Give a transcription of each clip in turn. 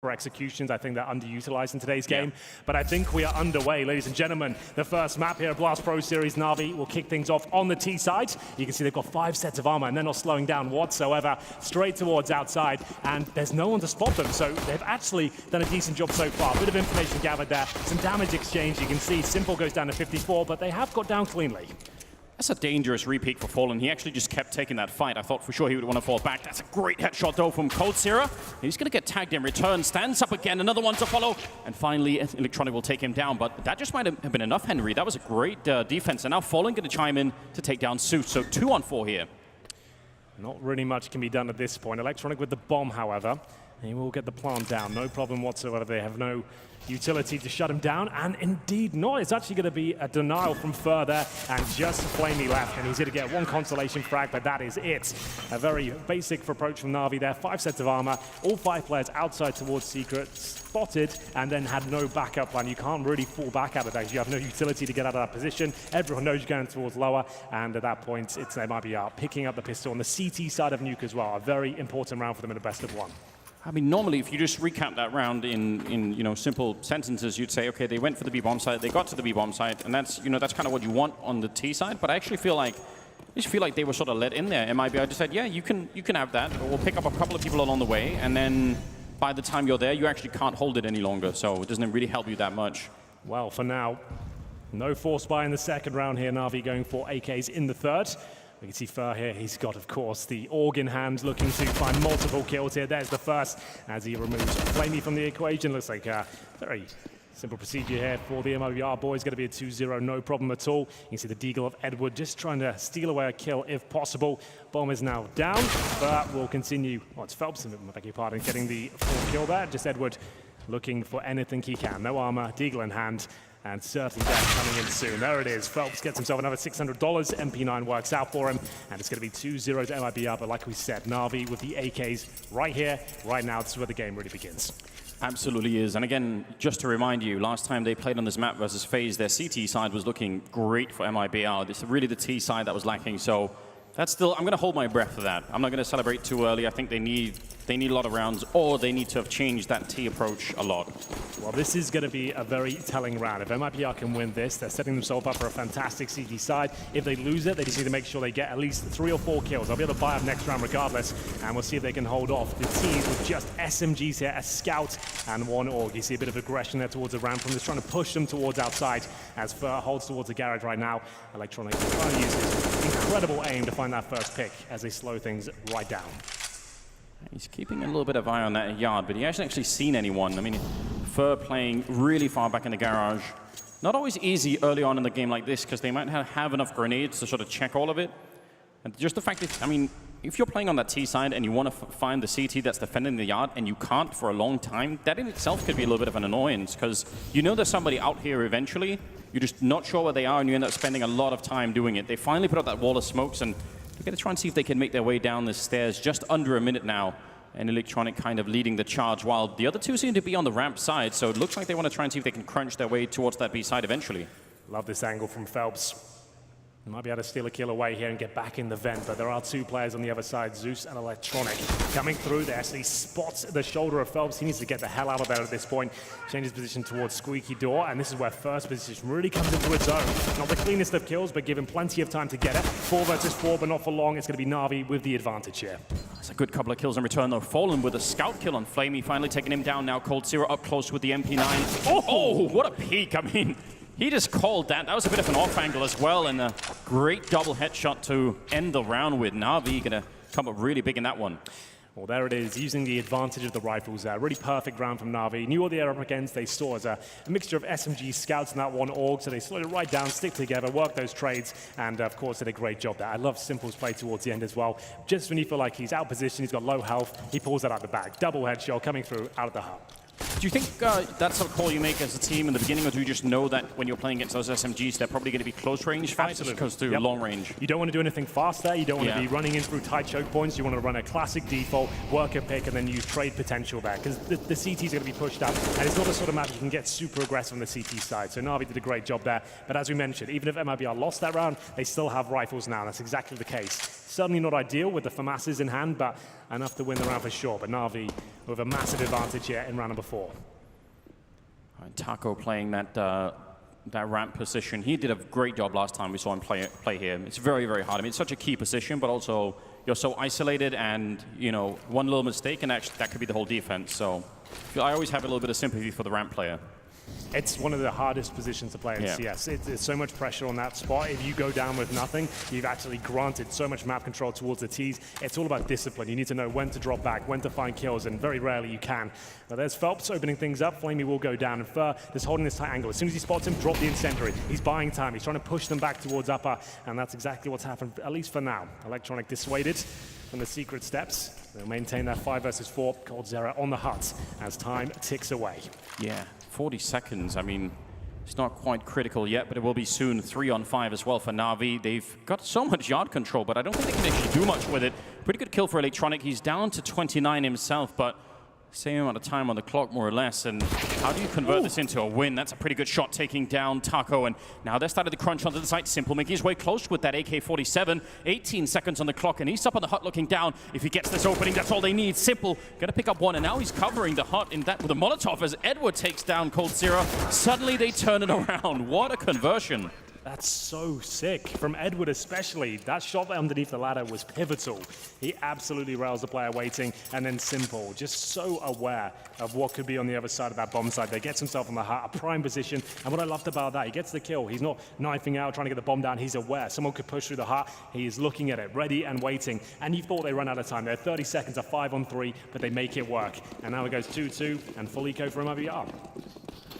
for executions. I think they're underutilized in today's game. But I think we are underway, ladies and gentlemen. The first map here at Blast Pro Series, Na'Vi will kick things off on the T side. You can see they've got 5 sets of armor, and they're not slowing down whatsoever. Straight towards outside, and there's no one to spot them. So they've actually done a decent job so far. A bit of information gathered there, some damage exchange. You can see Simple goes down to 54, but they have got down cleanly. That's a dangerous repeat for Fallen. He actually just kept taking that fight. I thought for sure he would want to fall back. That's a great headshot though from coldzera. He's going to get tagged in return. Stands up again, another one to follow. And finally, Electronic will take him down. But that just might have been enough, Henry. That was a great defense. And now Fallen going to chime in to take down Seuss. So 2 on 4 here. Not really much can be done at this point. Electronic with the bomb, however. He will get the plant down. No problem whatsoever. They have no utility to shut him down, and indeed not. It's actually going to be a denial from further, and just Flamey left, and he's going to get 1 consolation frag, but that is it. A very basic approach from Na'Vi there. 5 sets of armor, all 5 players outside towards Secret, spotted, and then had no backup plan. You can't really fall back out of that. You have no utility to get out of that position. Everyone knows you're going towards lower, and at that point, it's MIBR picking up the pistol on the CT side of Nuke as well. A very important round for them in a best of 1. I mean, normally, if you just recap that round in simple sentences, you'd say, okay, they went for the B-bomb site, they got to the B-bomb site, and that's that's kind of what you want on the T side. But I actually feel like they were sort of let in there. MIBR just said, yeah, you can have that. We'll pick up a couple of people along the way, and then by the time you're there, you actually can't hold it any longer. So it doesn't really help you that much. Well, for now, no force buy in the second round here. Na'Vi going for AKs in the third. We can see Fur here, he's got, of course, the org in hand, looking to find multiple kills here. There's the first, as he removes Flamey from the equation. Looks like a very simple procedure here for the MIBR boys. Going to be a 2-0, no problem at all. You can see the deagle of Edward just trying to steal away a kill if possible. Bomb is now down, but will continue. Well, it's Phelps, I beg your pardon, getting the full kill there. Just Edward looking for anything he can. No armor, deagle in hand. And certainly death coming in soon. There it is. Phelps gets himself another $600. MP9 works out for him. And it's going to be 2-0 to MIBR. But like we said, Na'Vi with the AKs right here, right now. This is where the game really begins. Absolutely is. And again, just to remind you, last time they played on this map versus FaZe, their CT side was looking great for MIBR. This is really the T side that was lacking. So that's still, I'm going to hold my breath for that. I'm not going to celebrate too early. I think they need a lot of rounds, or they need to have changed that T approach a lot. Well, this is going to be a very telling round. If MIBR can win this, they're setting themselves up for a fantastic CT side. If they lose it, they just need to make sure they get at least 3 or 4 kills. They'll be able to buy up next round regardless, and we'll see if they can hold off the team with just SMGs here, a scout and 1 org. You see a bit of aggression there towards the ramp from this, trying to push them towards outside as Fur holds towards the garage right now. Electronic trying to use his incredible aim to find that first pick as they slow things right down. He's keeping a little bit of eye on that yard, but he hasn't actually seen anyone. I mean, Fur playing really far back in the garage. Not always easy early on in the game like this, because they might have enough grenades to sort of check all of it. And just the fact that, I mean, if you're playing on that T side and you want to find the CT that's defending the yard and you can't for a long time, that in itself could be a little bit of an annoyance, because you know there's somebody out here eventually. You're just not sure where they are, and you end up spending a lot of time doing it. They finally put up that wall of smokes, and they're going to try and see if they can make their way down the stairs. Just under a minute now, and Electronic kind of leading the charge, while the other 2 seem to be on the ramp side. So it looks like they want to try and see if they can crunch their way towards that B side eventually. Love this angle from Phelps. They might be able to steal a kill away here and get back in the vent, but there are 2 players on the other side, Zeus and Electronic. Coming through, they actually spots the shoulder of Phelps. He needs to get the hell out of there at this point. Changes position towards Squeaky Door, and this is where first position really comes into its own. Not the cleanest of kills, but given plenty of time to get it. 4 versus 4, but not for long. It's going to be Na'Vi with the advantage here. It's a good couple of kills in return, though. Fallen with a scout kill on Flamey, finally taking him down now. coldzera up close with the MP9. Oh, what a peek. I mean, he just called that. That was a bit of an off angle as well, and a great double headshot to end the round with. Na'Vi going to come up really big in that one. Well, there it is, using the advantage of the rifles there. Really perfect round from Na'Vi. Knew what they were up against. They saw as a mixture of SMG scouts and that 1 org, so they slowed it right down, stick together, work those trades, and of course did a great job there. I love Simple's play towards the end as well. Just when you feel like he's out of position, he's got low health, he pulls that out the bag. Double headshot coming through out of the hub. Do you think that's a call you make as a team in the beginning, or do you just know that when you're playing against those SMGs, they're probably going to be close range fights as opposed to long range? You don't want to do anything fast there. You don't want to be running in through tight choke points. You want to run a classic default, work a pick, and then use trade potential there, because the CT is going to be pushed up, and it's not the sort of map you can get super aggressive on the CT side. So Na'Vi did a great job there. But as we mentioned, even if MIBR lost that round, they still have rifles now. That's exactly the case. Certainly not ideal with the FAMASs in hand, but enough to win the round for sure. But Na'Vi with a massive advantage here in round number 4. And Taco playing that ramp position. He did a great job last time we saw him play here. It's very, very hard. I mean, it's such a key position, but also you're so isolated, and you know, one little mistake and actually that could be the whole defense. So I always have a little bit of sympathy for the ramp player. It's one of the hardest positions to play in CS. There's so much pressure on that spot. If you go down with nothing, you've actually granted so much map control towards the T's. It's all about discipline. You need to know when to drop back, when to find kills, and very rarely you can. Now there's Phelps opening things up. Flamey will go down, and Fur is holding this tight angle. As soon as he spots him, drop the incendiary. He's buying time. He's trying to push them back towards upper, and that's exactly what's happened, at least for now. Electronic dissuaded from the secret steps. They'll maintain that 5 versus 4. coldzera on the hut as time ticks away. Yeah, 40 seconds. I mean, it's not quite critical yet, but it will be soon. 3 on 5 as well for Na'Vi. They've got so much yard control, but I don't think they can actually do much with it. Pretty good kill for Electronic. He's down to 29 himself, but same amount of time on the clock, more or less. And how do you convert this into a win? That's a pretty good shot, taking down Taco. And now they're starting to crunch onto the site. Simple making his way close with that AK-47. 18 seconds on the clock, and he's up on the hut looking down. If he gets this opening, that's all they need. Simple gonna pick up one, and now he's covering the hut in that with a Molotov as Edward takes down coldzera. Suddenly they turn it around. What a conversion. That's so sick. From Edward especially, that shot underneath the ladder was pivotal. He absolutely rails the player waiting, and then Simple, just so aware of what could be on the other side of that bomb site. They gets himself on the hut, a prime position, and what I loved about that, he gets the kill. He's not knifing out, trying to get the bomb down. He's aware. Someone could push through the hut. He is looking at it, ready and waiting, and you thought they run out of time. They're 30 seconds, a 5 on 3, but they make it work. And now it goes 2-2, and full eco for MIBR.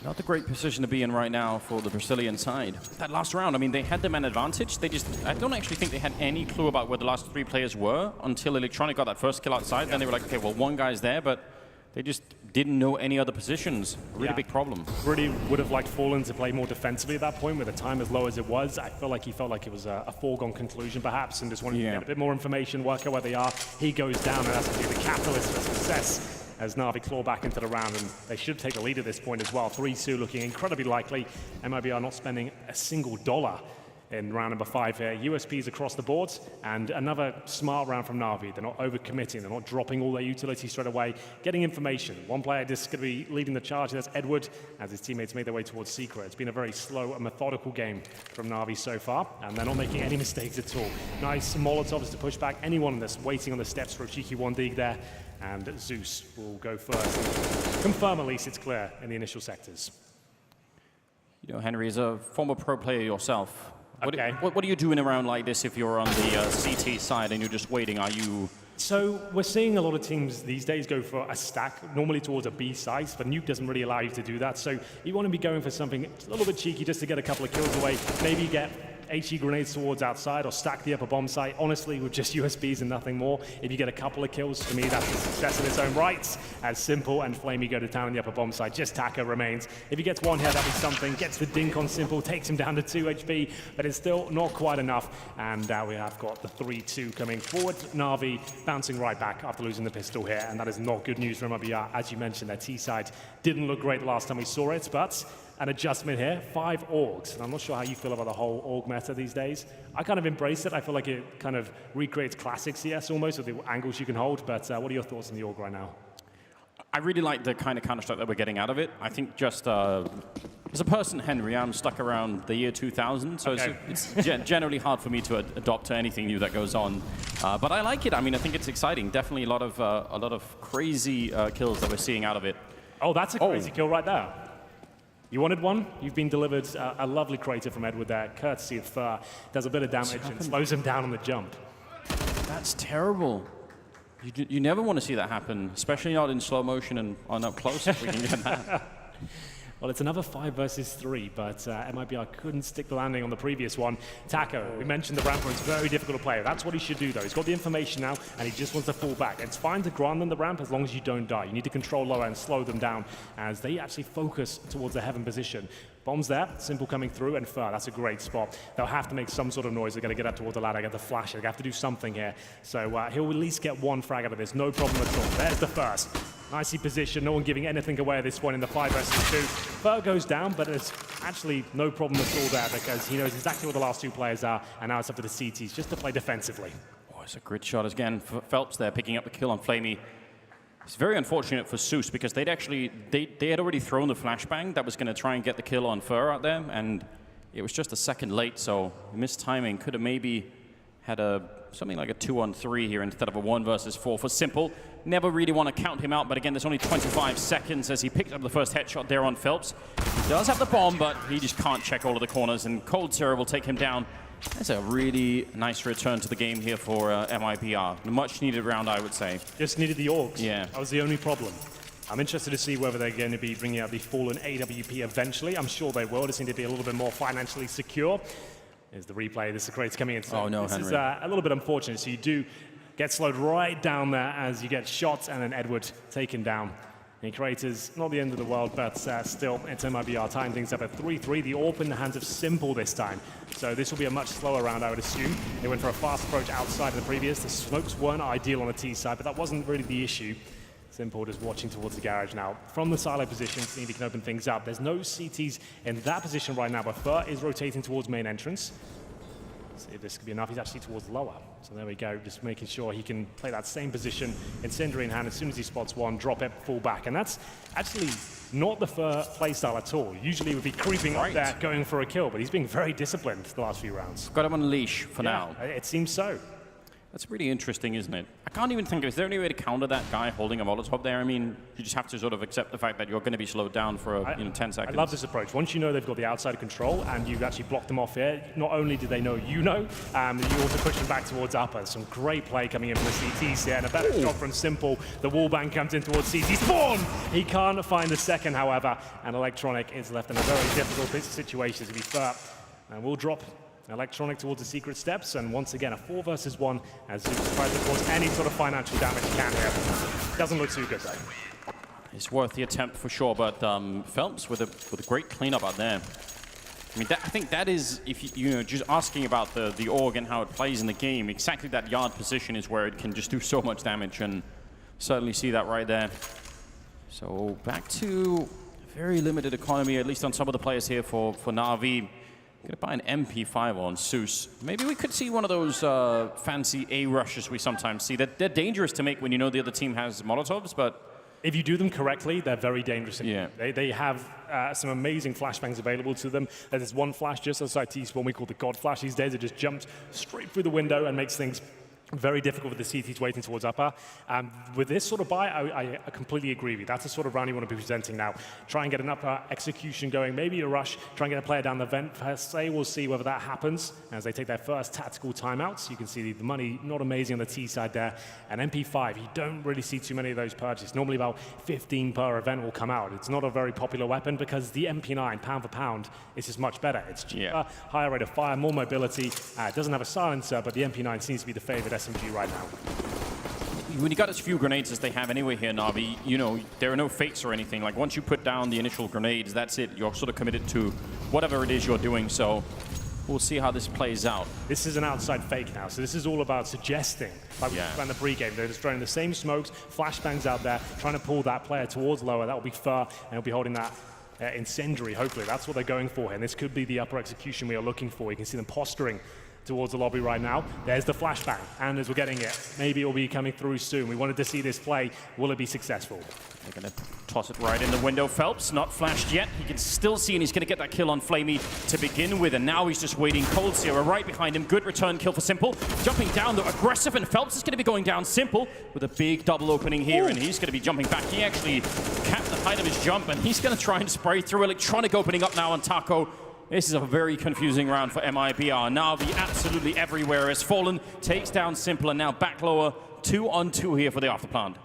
Not the great position to be in right now for the Brazilian side. That last round, I mean, they had the man advantage. I don't actually think they had any clue about where the last 3 players were until Electronic got that first kill outside. Then they were like, okay, well, one guy's there, but they just didn't know any other positions. Really big problem. Really would have liked Fallen to play more defensively at that point with the time as low as it was. I feel like he felt like it was a foregone conclusion perhaps, and just wanted to get a bit more information, work out where they are. He goes down, and that's going to be the catalyst for success as Na'Vi claw back into the round, and they should take the lead at this point as well. 3-2 looking incredibly likely. MIBR not spending a single dollar in round number 5 here. USPs across the board, and another smart round from Na'Vi. They're not overcommitting, they're not dropping all their utility straight away, getting information. One player just going to be leading the charge, that's Edward, as his teammates make their way towards Secret. It's been a very slow and methodical game from Na'Vi so far, and they're not making any mistakes at all. Nice Molotovs to push back anyone that's waiting on the steps for a cheeky 1-dig there, and Zeus will go first. Confirm at least it's clear in the initial sectors. You know, Henry, as a former pro player yourself, what do you do in a round like this if you're on the CT side and you're just waiting? Are you... So we're seeing a lot of teams these days go for a stack, normally towards a B site, but Nuke doesn't really allow you to do that. So you want to be going for something a little bit cheeky just to get a couple of kills away. Maybe get HE grenades towards outside or stack the upper bomb site. Honestly, with just USBs and nothing more, if you get a couple of kills, for me, that's a success in its own right. As Simple and Flamey go to town on the upper bomb site, just Taka remains. If he gets one here, that'd be something. Gets the dink on Simple, takes him down to 2 HP, but it's still not quite enough. And we have got the 3-2 coming forward. Na'Vi bouncing right back after losing the pistol here, and that is not good news for MIBR. As you mentioned, their T side didn't look great the last time we saw it, but an adjustment here, 5 orgs. And I'm not sure how you feel about the whole org meta these days. I kind of embrace it. I feel like it kind of recreates classic CS almost with the angles you can hold. But what are your thoughts on the org right now? I really like the kind of Counter-Strike that we're getting out of it. I think just as a person, Henry, I'm stuck around the year 2000, so it's generally hard for me to adopt to anything new that goes on. But I like it. I mean, I think it's exciting. Definitely a lot of crazy kills that we're seeing out of it. Oh, that's a crazy kill right there. You wanted one? You've been delivered a lovely crater from Edward there, courtesy of Fur. Does a bit of damage and slows him down on the jump. That's terrible. You never want to see that happen, especially not in slow motion and on up close if we can get that. Well, it's another 5 versus 3, but MIBR couldn't stick the landing on the previous one. Taco, we mentioned the ramper is very difficult to play. That's what he should do, though. He's got the information now, and he just wants to fall back. It's fine to grant them the ramp as long as you don't die. You need to control lower and slow them down as they actually focus towards the heaven position. Bombs there, Simple coming through, and Fur, that's a great spot. They'll have to make some sort of noise. They're going to get up towards the ladder, get the flash. They have to do something here. So he'll at least get one frag out of this, no problem at all. There's the first. Nicely positioned, no one giving anything away at this point in the 5 versus 2. Fur goes down, but there's actually no problem at all there because he knows exactly where the last 2 players are, and now it's up to the CTs just to play defensively. Oh, it's a grid shot again. Phelps there picking up the kill on Flamey. It's very unfortunate for Zeus because they had already thrown the flashbang that was going to try and get the kill on Fur out there, and it was just a second late, so missed timing. Could have maybe had something like a 2-on-3 here instead of a 1 versus 4 for Simple. Never really want to count him out, but again, there's only 25 seconds as he picked up the first headshot there on Phelps. He does have the bomb, but he just can't check all of the corners, and Cold Zero will take him down. That's a really nice return to the game here for MIBR. A much needed round, I would say. Just needed the Orcs. Yeah. That was the only problem. I'm interested to see whether they're going to be bringing out the Fallen AWP eventually. I'm sure they will. Just need to be a little bit more financially secure. There's the replay. This is Crates coming in. So oh, no, this Henry. is a little bit unfortunate. So you do get slowed right down there as you get shot, and then Edward taken down. And Creators, not the end of the world, but still, it's MIBR tying things up at 3-3. The AWP in the hands of Simple this time. So this will be a much slower round, I would assume. They went for a fast approach outside of the previous. The smokes weren't ideal on the T side, but that wasn't really the issue. Simple just watching towards the garage now. From the silo position, seeing if he can open things up. There's no CTs in that position right now, but Fur is rotating towards main entrance. See if this could be enough. He's actually towards lower. So there we go, just making sure he can play that same position, Incendiary in hand. As soon as he spots one, drop it, fall back. And that's actually not the Fur playstyle at all. Usually he would be creeping up there, going for a kill, but he's being very disciplined the last few rounds. Got him on a leash for now. It seems so. That's really interesting, isn't it? I can't even think, is there any way to counter that guy holding a Molotov there? I mean, you just have to sort of accept the fact that you're going to be slowed down for 10 seconds. I love this approach. Once you know they've got the outside control and you've actually blocked them off here, not only do they know you know, you also push them back towards upper. Some great play coming in from the CTs here, and a better shot from Simple. The wallbang comes in towards CT. Spawn! He can't find the second, however, and Electronic is left in a very difficult situation to be fair. And we'll drop Electronic towards the secret steps, and once again, a 4 versus 1 as Zeus tries to cause any sort of financial damage he can here. Doesn't look too good, though. It's worth the attempt for sure, but Phelps with a great cleanup out there. I mean, I think that is, if you know, just asking about the org and how it plays in the game, exactly that yard position is where it can just do so much damage, and certainly see that right there. So back to a very limited economy, at least on some of the players here for Na'Vi. Gonna buy an MP5 on Zeus. Maybe we could see one of those fancy A rushes we sometimes see. They're dangerous to make when you know the other team has Molotovs, but if you do them correctly, they're very dangerous. Yeah. They have some amazing flashbangs available to them. There's one flash just outside T-Spawn we call the God Flash these days. It just jumps straight through the window and makes things very difficult with the CTs waiting towards upper. With this sort of buy, I completely agree with you. That's the sort of round you want to be presenting now. Try and get an upper execution going, maybe a rush, try and get a player down the vent per se. We'll see whether that happens as they take their first tactical timeouts. You can see the money not amazing on the T side there. And MP5, you don't really see too many of those purchased. Normally about 15 per event will come out. It's not a very popular weapon because the MP9, pound for pound, is just much better. It's cheaper, higher rate of fire, more mobility. It doesn't have a silencer, but the MP9 seems to be the favorite SMG right now. When you got as few grenades as they have anyway here, Na'Vi, you know, there are no fakes or anything. Like, once you put down the initial grenades, that's it. You're sort of committed to whatever it is you're doing, so we'll see how this plays out. This is an outside fake now, so this is all about suggesting, like we ran the pregame, they're just throwing the same smokes, flashbangs out there, trying to pull that player towards lower. That will be Fur, and he'll be holding that Incendiary, hopefully. That's what they're going for here, and this could be the upper execution we are looking for. You can see them posturing towards the lobby right now. There's the flashbang, and as we're getting it, maybe it will be coming through soon. We wanted to see this play. Will it be successful? They're going to toss it right in the window. Phelps, not flashed yet. He can still see, and he's going to get that kill on Flamey to begin with, and now he's just waiting. Cold Zero right behind him. Good return kill for Simple. Jumping down, though, aggressive, and Phelps is going to be going down. Simple with a big double opening here, and he's going to be jumping back. He actually capped the height of his jump, and he's going to try and spray through. Electronic opening up now on Taco. This is a very confusing round for MIBR. Na'Vi absolutely everywhere as Fallen takes down Simple, and now back lower, 2-on-2 here for the Afterplant.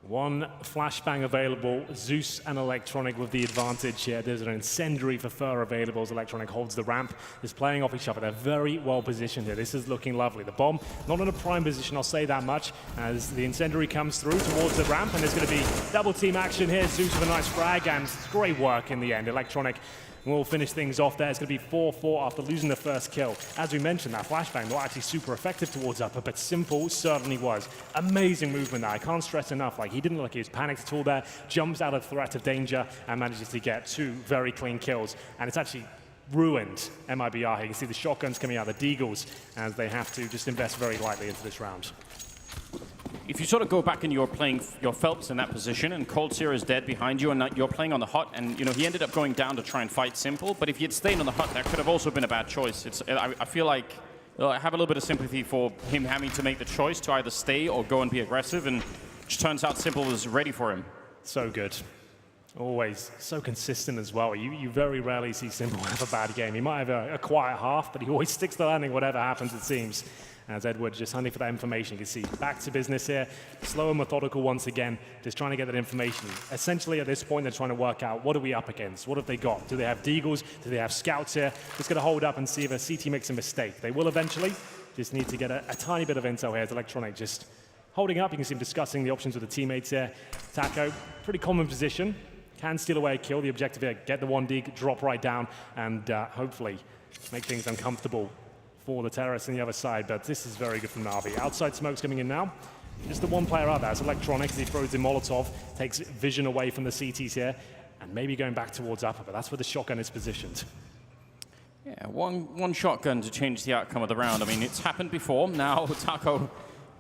One flashbang available, Zeus and Electronic with the advantage here. There's an Incendiary for Fur available as Electronic holds the ramp. Is playing off each other. They're very well positioned here. This is looking lovely. The bomb, not in a prime position, I'll say that much, as the Incendiary comes through towards the ramp, and there's going to be double team action here. Zeus with a nice frag, and great work in the end. Electronic will finish things off there. It's going to be 4-4 after losing the first kill. As we mentioned, that flashbang not actually super effective towards upper, but Simple certainly was. Amazing movement there. I can't stress enough. Like, he didn't look like he was panicked at all there. Jumps out of threat of danger and manages to get 2 very clean kills. And it's actually ruined MIBR here. You can see the shotguns coming out, the Deagles, as they have to just invest very lightly into this round. if you sort of go back and you're playing your Phelps in that position, and Cold Sear is dead behind you, and you're playing on the hut, and he ended up going down to try and fight Simple. But if he had stayed on the hut, that could have also been a bad choice. I feel like I have a little bit of sympathy for him having to make the choice to either stay or go and be aggressive, and it just turns out Simple was ready for him. So good. Always so consistent as well. You very rarely see Simple have a bad game. He might have a quiet half, but he always sticks to landing whatever happens, it seems. As Edward just hunting for that information. You can see back to business here. Slow and methodical once again, just trying to get that information. Essentially at this point, they're trying to work out what are we up against? What have they got? Do they have Deagles? Do they have Scouts here? Just going to hold up and see if a CT makes a mistake. They will eventually. Just need to get a tiny bit of intel here as Electronic just holding up. You can see him discussing the options with the teammates here. Taco, pretty common position. Can steal away a kill. The objective here, get the 1D, drop right down, and hopefully make things uncomfortable for the terrorists on the other side, but this is very good from Na'Vi. Outside smoke's coming in now. Just the one player out there. It's Electronics. He throws in Molotov, takes vision away from the CTs here, and maybe going back towards upper, but that's where the shotgun is positioned. Yeah, one shotgun to change the outcome of the round. I mean, it's happened before. Now, Taco,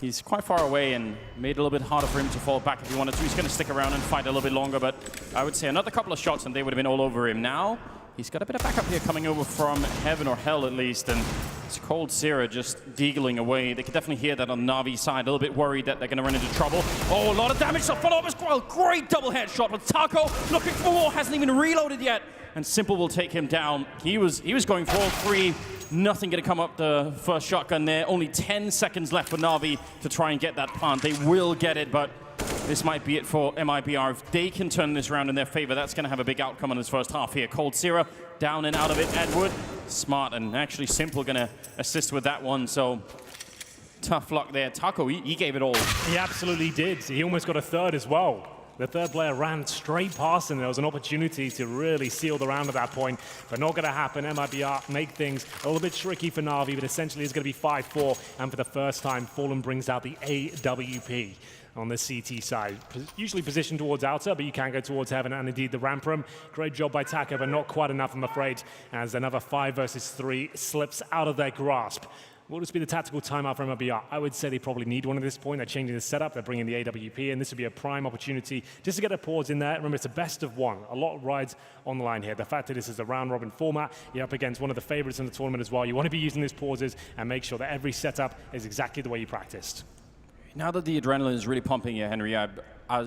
he's quite far away and made it a little bit harder for him to fall back if he wanted to. He's going to stick around and fight a little bit longer, but I would say another couple of shots and they would have been all over him. Now, he's got a bit of backup here coming over from heaven or hell at least, and it's Cold Sear just deagling away. They can definitely hear that on the Na'Vi side, a little bit worried that they're going to run into trouble. Oh, a lot of damage to follow up as well. Great double headshot, but Taco looking for more, hasn't even reloaded yet, and Simple will take him down. He was going for all three. Nothing going to come up the first shotgun there. Only 10 seconds left for Na'Vi to try and get that plant. They will get it, but this might be it for MIBR. If they can turn this round in their favor, that's going to have a big outcome on this first half here. Cold Sear down and out of it. Edward, smart and actually Simple going to assist with that one. So tough luck there. Taco, he gave it all. He absolutely did. He almost got a third as well. The third player ran straight past him. There was an opportunity to really seal the round at that point, but not going to happen. MIBR make things a little bit tricky for Na'Vi, but essentially it's going to be 5-4, and for the first time, Fallen brings out the AWP on the CT side. Usually positioned towards outer, but you can go towards heaven, and indeed the ramp room. Great job by Taco, but not quite enough, I'm afraid, as another 5 versus 3 slips out of their grasp. Will this be the tactical timeout for MIBR? I would say they probably need one at this point. They're changing the setup. They're bringing the AWP, and this would be a prime opportunity just to get a pause in there. Remember, it's a best of one. A lot of rides on the line here. The fact that this is a round-robin format, you're up against one of the favorites in the tournament as well. You want to be using these pauses and make sure that every setup is exactly the way you practiced. Now that the adrenaline is really pumping here, Henry,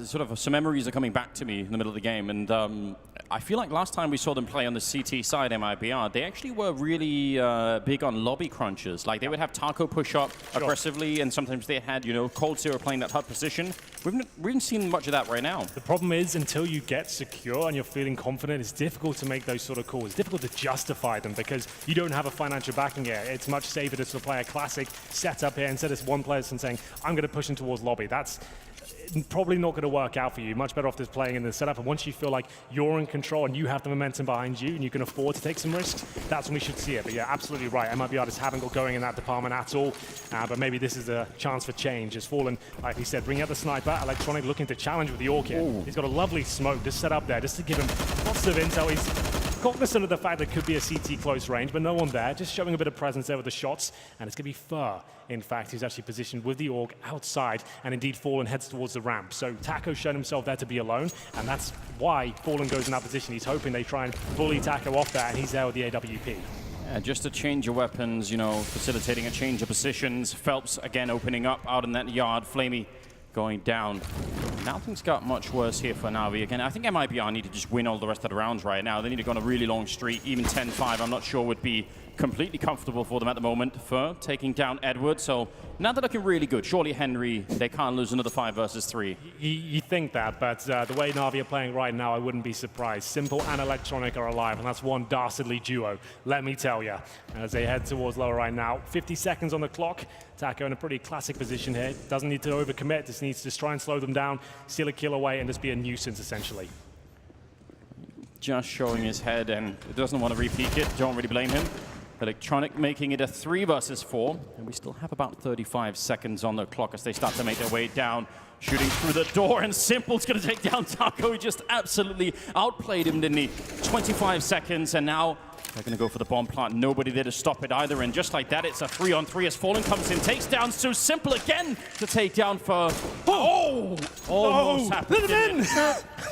sort of some memories are coming back to me in the middle of the game, and I feel like last time we saw them play on the CT side, MIBR, they actually were really big on lobby crunches. Like, they would have Taco push up aggressively, and sometimes they had, Cold Sear playing that hut position. We haven't seen much of that right now. The problem is, until you get secure and you're feeling confident, it's difficult to make those sort of calls. It's difficult to justify them because you don't have a financial backing here. It's much safer to sort of play a classic setup here instead of one person saying, I'm going to push in towards lobby. That's probably not going to work out for you. Much better off just playing in the setup. And once you feel like you're in control and you have the momentum behind you and you can afford to take some risks, that's when we should see it. But yeah, absolutely right. MIBR just haven't got going in that department at all. But maybe this is a chance for change. As Fallen, like he said, bring out the sniper. Electronic looking to challenge with the Orc here. He's got a lovely smoke just set up there just to give him lots of intel. He's cognizant of the fact there could be a CT close range, but no one there. Just showing a bit of presence there with the shots. And it's going to be Fur, in fact, who's actually positioned with the Orc outside. And indeed, Fallen heads towards the ramp. So Taco's shown himself there to be alone. And that's why Fallen goes in that position. He's hoping they try and bully Taco off there, and he's there with the AWP. Yeah, just a change of weapons, facilitating a change of positions. Phelps again opening up out in that yard. Flamey going down. Now things got much worse here for Na'Vi. Again, I think MIBR need to just win all the rest of the rounds right now. They need to go on a really long streak. Even 10-5, I'm not sure would be completely comfortable for them at the moment. Fur taking down Edward, so now they're looking really good. Surely, Henry, they can't lose another 5 versus 3. You think that, but the way Na'Vi are playing right now, I wouldn't be surprised. Simple and Electronic are alive, and that's one dastardly duo, let me tell you. As they head towards lower right now. 50 seconds on the clock. Taco in a pretty classic position here. Doesn't need to overcommit, just needs to try and slow them down, steal a kill away, and just be a nuisance, essentially. Just showing his head, and doesn't want to re-peek it. Don't really blame him. Electronic making it a 3 versus 4, and we still have about 35 seconds on the clock as they start to make their way down. Shooting through the door, and Simple's going to take down Taco. He just absolutely outplayed him, didn't he? 25 seconds, and now They're going to go for the bomb plant. Nobody there to stop it either. And just like that, it's a 3-on-3 as Fallen comes in, takes down So Simple again to take down for... Oh! Almost happened. Let him in!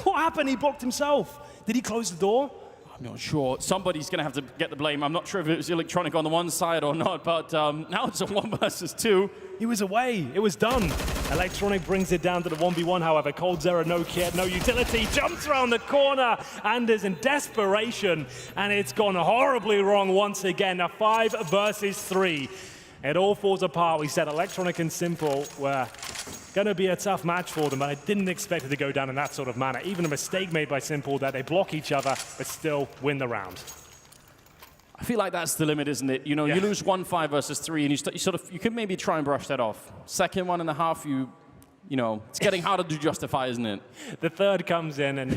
What happened? He blocked himself. Did he close the door? I'm not sure. Somebody's going to have to get the blame. I'm not sure if it was Electronic on the one side or not, but now it's a 1 versus 2. He was away. It was done. Electronic brings it down to the 1v1, however. coldzera, no kit, no utility, jumps around the corner and is in desperation. And it's gone horribly wrong once again. A 5 versus 3. It all falls apart. We said Electronic and Simple were going to be a tough match for them, but I didn't expect it to go down in that sort of manner. Even a mistake made by Simple that they block each other, but still win the round. I feel like that's the limit, isn't it? You know, you lose 1-5 versus 3, and you can maybe try and brush that off. Second 1.5, you know, it's getting harder to justify, isn't it? The third comes in, and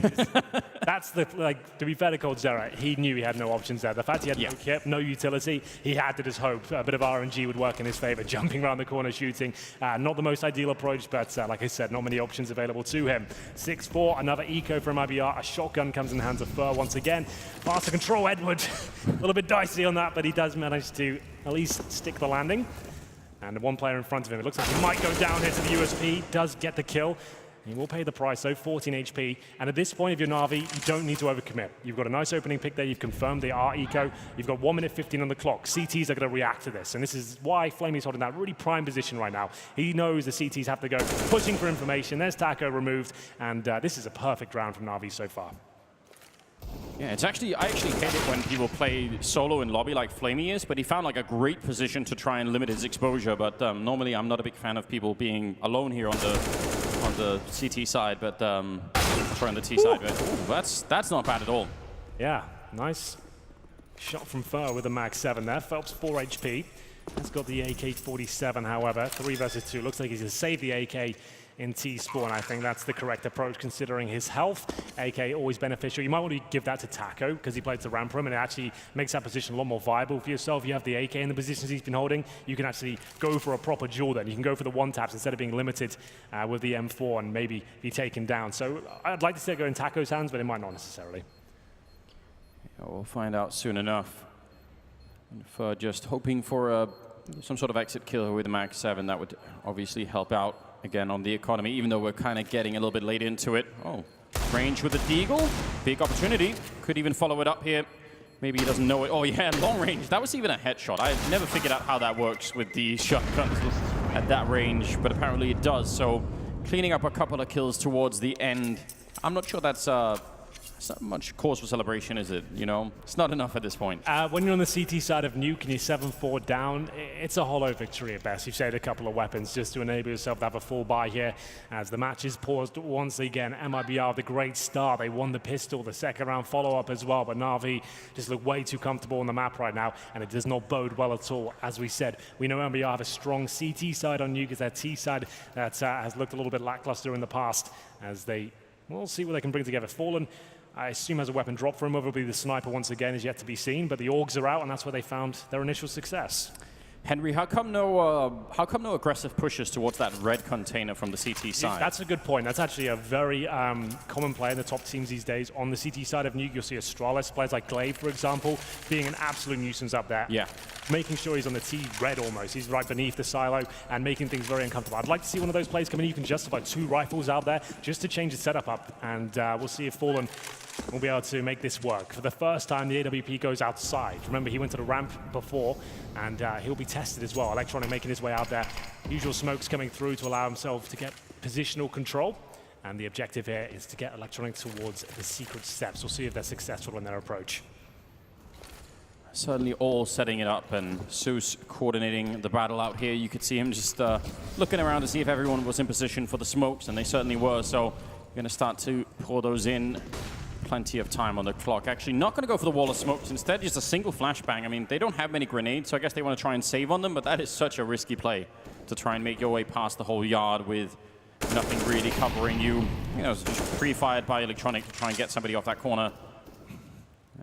that's the, like, to be fair to coldzera, he knew he had no options there. The fact he had no kit, no utility, he had to just hope a bit of RNG would work in his favor, jumping around the corner, shooting. Not the most ideal approach, but like I said, not many options available to him. 6-4, another eco from MIBR. A shotgun comes in the hands of Fur once again. Faster control, Edward. A little bit dicey on that, but he does manage to at least stick the landing. And the one player in front of him, it looks like he might go down here to the USP, does get the kill. He will pay the price, though, 14 HP. And at this point, if you're Na'Vi, you don't need to overcommit. You've got a nice opening pick there. You've confirmed they are eco. You've got 1 minute 15 on the clock. CTs are going to react to this. And this is why Flamey's holding that really prime position right now. He knows the CTs have to go pushing for information. There's Taco removed. And this is a perfect round from Na'Vi so far. Yeah, I actually hate it when people play solo in lobby like Flamey is, but he found like a great position to try and limit his exposure. But normally I'm not a big fan of people being alone here on the CT side, but sorry, on the T side. But that's not bad at all. Yeah, nice shot from Fur with a mag 7 there. Phelps 4 HP. He's got the AK-47, however. 3 versus 2. Looks like he's going to save the AK in T-Spawn. I think that's the correct approach considering his health. AK always beneficial. You might want to give that to Taco because he plays the ramp room and it actually makes that position a lot more viable for yourself. You have the AK in the positions he's been holding. You can actually go for a proper duel then. You can go for the one taps instead of being limited with the M4 and maybe be taken down. So I'd like to see it go in Taco's hands, but it might not necessarily. Yeah, we'll find out soon enough. And for just hoping for some sort of exit kill with the Mag 7, that would obviously help out again on the economy, even though we're kind of getting a little bit late into it. Oh, range with the Deagle. Big opportunity. Could even follow it up here. Maybe he doesn't know it. Oh, yeah, long range. That was even a headshot. I've never figured out how that works with the shotguns at that range, but apparently it does. So cleaning up a couple of kills towards the end. I'm not sure that's it's not much cause for celebration, is it? You know, it's not enough at this point. When you're on the CT side of Nuke and you're 7-4 down, it's a hollow victory at best. You've saved a couple of weapons just to enable yourself to have a full buy here. As the match is paused once again, MIBR, the great start. They won the pistol, the second round follow-up as well, but Na'Vi just look way too comfortable on the map right now, and it does not bode well at all. As we said, we know MIBR have a strong CT side on Nuke, as their T side that has looked a little bit lackluster in the past, as they, we'll see what they can bring together. Fallen, I assume has a weapon drop for him. Whether it'll be the sniper once again is yet to be seen, but the Augs are out, and that's where they found their initial success. Henry, how come no aggressive pushes towards that red container from the CT side? That's a good point. That's actually a very common play in the top teams these days. On the CT side of Nuke, you'll see Astralis, players like Glaive, for example, being an absolute nuisance up there. Yeah. Making sure he's on the T red almost. He's right beneath the silo and making things very uncomfortable. I'd like to see one of those plays come in. You can justify 2 rifles out there just to change the setup up, and we'll see if Fallen will be able to make this work. For the first time, the AWP goes outside. Remember, he went to the ramp before, and he'll be tested as well. Electronic making his way out there. Usual smokes coming through to allow himself to get positional control. And the objective here is to get Electronic towards the secret steps. We'll see if they're successful in their approach. Certainly all setting it up, and Zeus coordinating the battle out here. You could see him just looking around to see if everyone was in position for the smokes, and they certainly were. So we're going to start to pour those in. Plenty of time on the clock. Actually, not going to go for the wall of smokes. Instead, just a single flashbang. I mean, they don't have many grenades, so I guess they want to try and save on them, but that is such a risky play to try and make your way past the whole yard with nothing really covering you. You know, it's just pre-fired by Electronic to try and get somebody off that corner.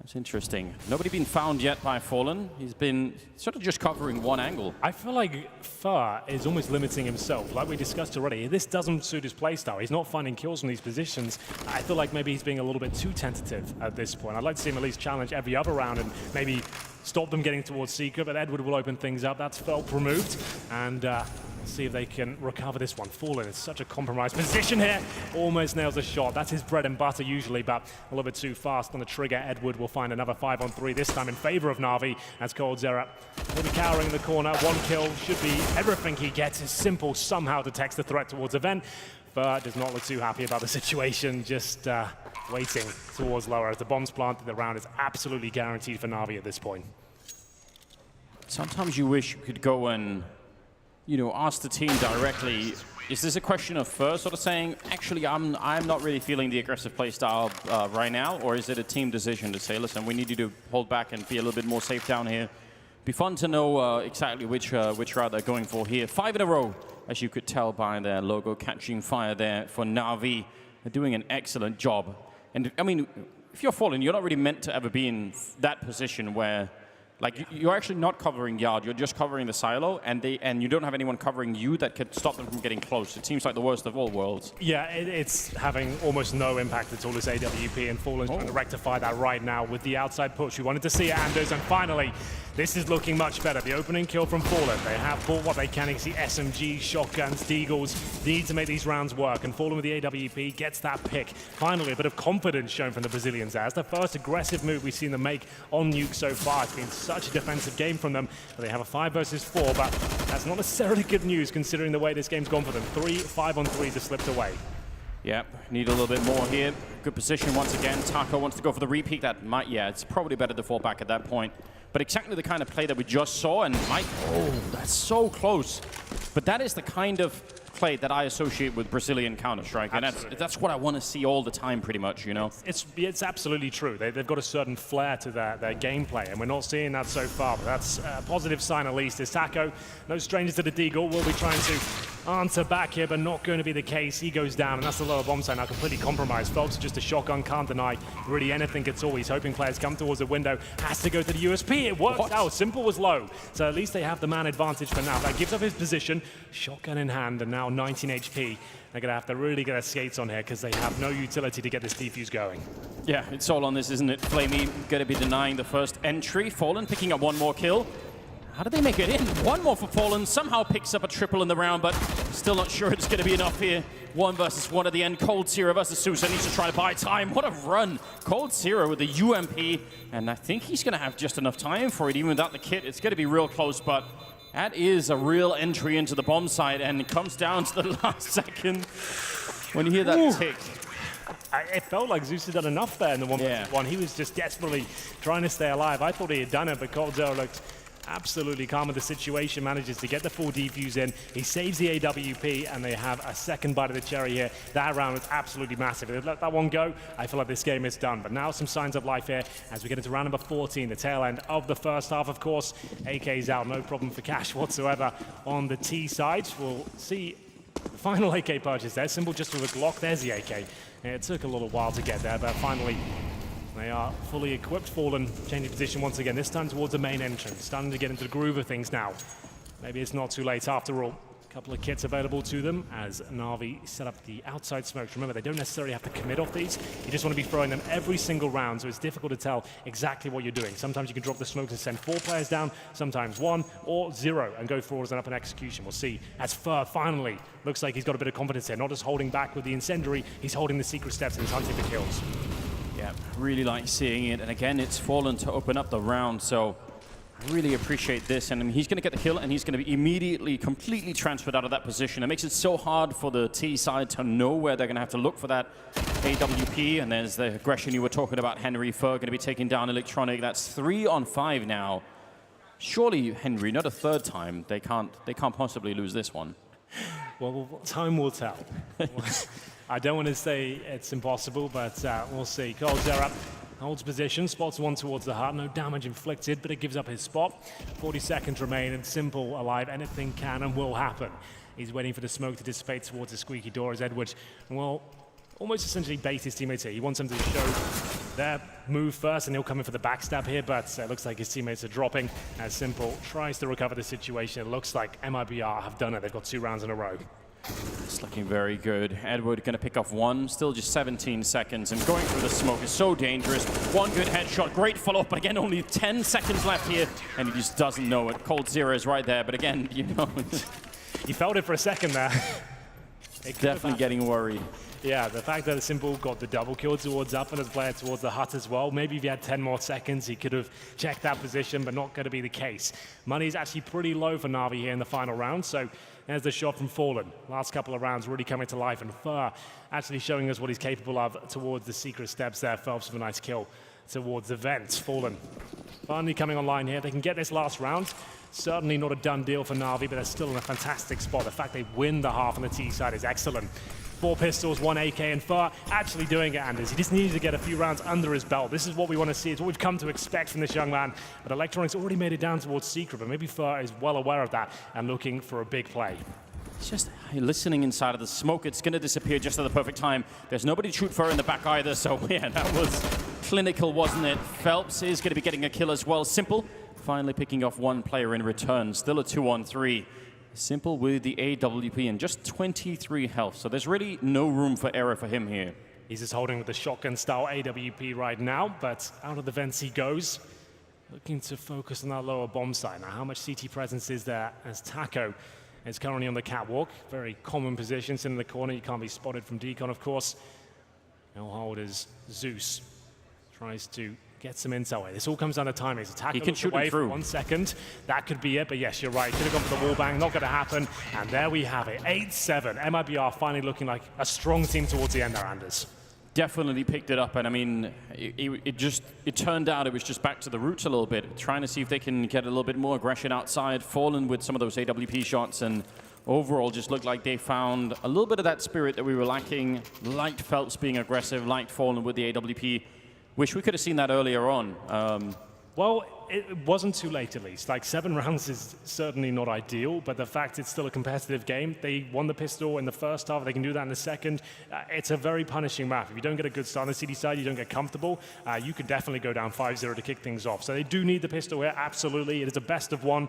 It's interesting. Nobody been found yet by Fallen. He's been sort of just covering one angle. I feel like Fur is almost limiting himself. Like we discussed already, this doesn't suit his playstyle. He's not finding kills from these positions. I feel like maybe he's being a little bit too tentative at this point. I'd like to see him at least challenge every other round and maybe stop them getting towards Secret, but Edward will open things up. That's Felp removed, and see if they can recover this one. Fallen in such a compromised position here. Almost nails a shot. That's his bread and butter usually, but a little bit too fast on the trigger. Edward will find another 5-on-3, this time in favor of Na'Vi, as coldzera will be cowering in the corner. One kill should be everything he gets. Is Simple somehow detects the threat towards Event, but does not look too happy about the situation, just waiting towards lower. As the bomb's planted, the round is absolutely guaranteed for Na'Vi at this point. Sometimes you wish you could go and, you know, ask the team directly, is this a question of first sort of saying, actually, I'm not really feeling the aggressive play style right now, or is it a team decision to say, listen, we need you to hold back and be a little bit more safe down here? Be fun to know exactly which route they're going for here. 5 in a row, as you could tell by their logo catching fire there for Na'Vi. They're doing an excellent job. And I mean, if you're Fallen, you're not really meant to ever be in that position where, like, you're actually not covering yard, you're just covering the silo, and you don't have anyone covering you that could stop them from getting close. It seems like the worst of all worlds. Yeah, it's having almost no impact at all, this AWP, and Fallen's trying to rectify that right now with the outside push. We wanted to see Anders, and finally, this is looking much better. The opening kill from Fallen. They have bought what they can. You see SMGs, shotguns, deagles. They need to make these rounds work, and Fallen with the AWP gets that pick. Finally, a bit of confidence shown from the Brazilians. As the first aggressive move we've seen them make on Nuke so far. It's been such a defensive game from them, but they have a 5 versus 4, but that's not necessarily good news considering the way this game's gone for them. 3 5-on-3s have slipped away. Yep, need a little bit more here. Good position once again. Taco wants to go for the repeat. That might, yeah, it's probably better to fall back at that point. But exactly the kind of play that we just saw, and Mike, oh, that's so close. But that is the kind of play that I associate with Brazilian Counter-Strike, and that's what I want to see all the time, pretty much, you know? It's absolutely true. They've got a certain flair to their gameplay, and we're not seeing that so far, but that's a positive sign at least. Is Taco, no stranger to the deagle, will be trying to answer back here, but not going to be the case. He goes down, and that's the lower bomb site now completely compromised. Folks, just a shotgun, can't deny really anything at all. He's hoping players come towards the window, has to go to the USP. It works out. Simple was low, so at least they have the man advantage for now. That gives up his position, shotgun in hand, and now 19 HP. They're going to have to really get their skates on here because they have no utility to get this defuse going. Yeah, it's all on this, isn't it? Flamey going to be denying the first entry. Fallen picking up one more kill. How did they make it in? One more for Fallen. Somehow picks up a triple in the round, but still not sure it's going to be enough here. 1 versus 1 at the end. coldzera versus Sousa needs to try to buy time. What a run. coldzera with the UMP, and I think he's going to have just enough time for it, even without the kit. It's going to be real close, but that is a real entry into the bomb site, and it comes down to the last second when you hear that tick. It felt like Zeus had done enough there in the 1v1. He was just desperately trying to stay alive. I thought he had done it, but coldzera looked absolutely calm with the situation, manages to get the full defuse in. He saves the AWP, and they have a second bite of the cherry here. That round was absolutely massive. If they let that one go, I feel like this game is done. But now some signs of life here as we get into round number 14, the tail end of the first half, of course. AK's out, no problem for Cash whatsoever on the T side. We'll see the final AK purchase there. Simple just with a Glock. There's the AK. It took a little while to get there, but finally they are fully equipped. Fallen changing position once again, this time towards the main entrance. Starting to get into the groove of things now. Maybe it's not too late after all. A couple of kits available to them as Na'Vi set up the outside smokes. Remember, they don't necessarily have to commit off these. You just want to be throwing them every single round, so it's difficult to tell exactly what you're doing. Sometimes you can drop the smokes and send 4 players down, sometimes 1 or 0, and go forward and up an execution. We'll see as Fur finally looks like he's got a bit of confidence here. Not just holding back with the incendiary, he's holding the secret steps and he's hunting the kills. Yeah, really like seeing it. And again, it's Fallen to open up the round, so I really appreciate this. And I mean, he's going to get the kill, and he's going to be immediately, completely transferred out of that position. It makes it so hard for the T side to know where they're going to have to look for that AWP. And there's the aggression you were talking about, Henry. Fur going to be taking down Electronic. That's 3 on 5 now. Surely, Henry, not a third time. They can't possibly lose this one. Well, time will tell. I don't want to say it's impossible, but we'll see. coldzera holds position, spots one towards the heart. No damage inflicted, but it gives up his spot. 40 seconds remain, and Simple alive. Anything can and will happen. He's waiting for the smoke to dissipate towards the squeaky door as Edward will almost essentially bait his teammates here. He wants them to show their move first, and he'll come in for the backstab here, but it looks like his teammates are dropping as Simple tries to recover the situation. It looks like MIBR have done it. They've got 2 rounds in a row. It's looking very good. Edward going to pick off 1, still just 17 seconds, and going through the smoke is so dangerous. 1 good headshot, great follow-up, but again, only 10 seconds left here, and he just doesn't know it. Cold Zero is right there, but again, you know. He felt it for a second there. Definitely getting worried. Yeah, the fact that Simple got the double kill towards up and his player towards the hut as well. Maybe if he had 10 more seconds, he could have checked that position, but not going to be the case. Money is actually pretty low for Na'Vi here in the final round, so there's the shot from Fallen. Last couple of rounds really coming to life, and Fur actually showing us what he's capable of towards the secret steps there. Phelps with a nice kill towards the vent. Fallen finally coming online here. They can get this last round. Certainly not a done deal for Na'Vi, but they're still in a fantastic spot. The fact they win the half on the T side is excellent. 4 pistols, 1 AK, and Fur actually doing it, Anders. He just needed to get a few rounds under his belt. This is what we want to see. It's what we've come to expect from this young man. But Electronic's already made it down towards Secret, but maybe Fur is well aware of that and looking for a big play. It's just listening inside of the smoke. It's going to disappear just at the perfect time. There's nobody to shoot Fur in the back either, so yeah, that was clinical, wasn't it? Phelps is going to be getting a kill as well. Simple finally picking off 1 player in return. Still a 2-on-3. Simple with the AWP and just 23 health, so there's really no room for error for him here. He's just holding with the shotgun-style AWP right now, but out of the vents he goes, looking to focus on that lower bomb site. Now, how much CT presence is there as Taco is currently on the catwalk? Very common position, sitting in the corner. You can't be spotted from Decon, of course. No hold as Zeus tries to get some intel away. This all comes down to timing. His attack he can shoot away him through. for 1 second. That could be it, but yes, you're right. Could have gone for the wall bang. Not going to happen. And there we have it. 8-7. MIBR finally looking like a strong team towards the end there, Anders. Definitely picked it up, and I mean, it turned out it was just back to the roots a little bit, trying to see if they can get a little bit more aggression outside, Fallen with some of those AWP shots, and overall just looked like they found a little bit of that spirit that we were lacking. Liked Phelps being aggressive, liked Fallen with the AWP. Wish we could have seen that earlier on. Well, it wasn't too late, at least. Like, 7 rounds is certainly not ideal, but the fact it's still a competitive game, they won the pistol in the first half, they can do that in the second. It's a very punishing map. If you don't get a good start on the CD side, you don't get comfortable, you could definitely go down 5-0 to kick things off. So they do need the pistol here, absolutely. It is a best of 1,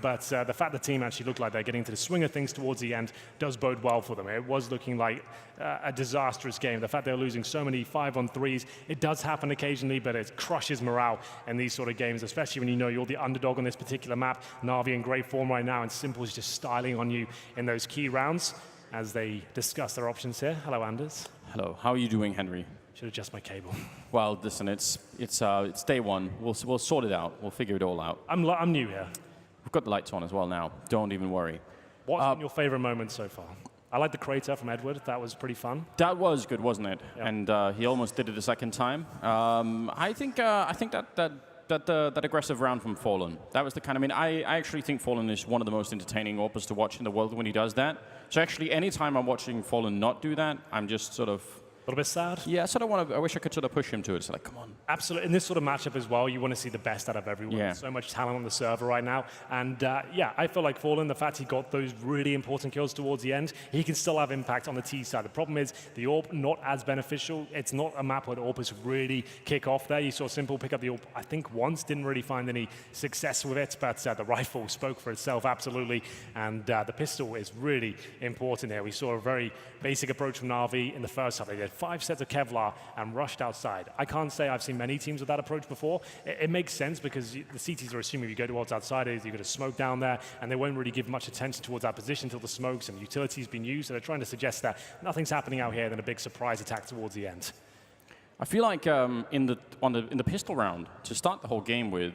but the fact the team actually looked like they're getting to the swing of things towards the end does bode well for them. It was looking like a disastrous game. The fact they're losing so many 5-on-3s, it does happen occasionally, but it crushes morale in these sort of games, especially when you know you're the underdog on this particular map. Na'Vi in great form right now, and Simple is just styling on you in those key rounds as they discuss their options here. Hello, Anders. Hello, how are you doing, Henry? Should adjust my cable. Well, listen, it's day 1. We'll sort it out. We'll figure it all out. I'm new here. We've got the lights on as well now. Don't even worry. What's been your favorite moment so far? I like the crater from Edward. That was pretty fun. That was good, wasn't it? Yeah. And he almost did it a second time. I think that aggressive round from Fallen, that was the kind of, I actually think Fallen is one of the most entertaining AWPers to watch in the world when he does that. So actually, anytime I'm watching Fallen not do that, I'm just sort of A little bit sad? Yeah, I wish I could sort of push him to it. It's like, come on. Absolutely. In this sort of matchup as well, you want to see the best out of everyone. Yeah. So much talent on the server right now. And yeah, I feel like Fallen, the fact he got those really important kills towards the end, he can still have impact on the T side. The problem is the AWP not as beneficial. It's not a map where the AWPers really kick off there. You saw Simple pick up the AWP, I think once, didn't really find any success with it, but the rifle spoke for itself, absolutely. And the pistol is really important here. We saw a very basic approach from Na'Vi in the first half. They did 5 sets of Kevlar and rushed outside. I can't say I've seen many teams with that approach before. It makes sense because the CTs are assuming you go towards outsiders, you've got a smoke down there, and they won't really give much attention towards that position until the smokes and utilities been used. So they're trying to suggest that nothing's happening out here, then a big surprise attack towards the end. I feel like in the pistol round, to start the whole game with,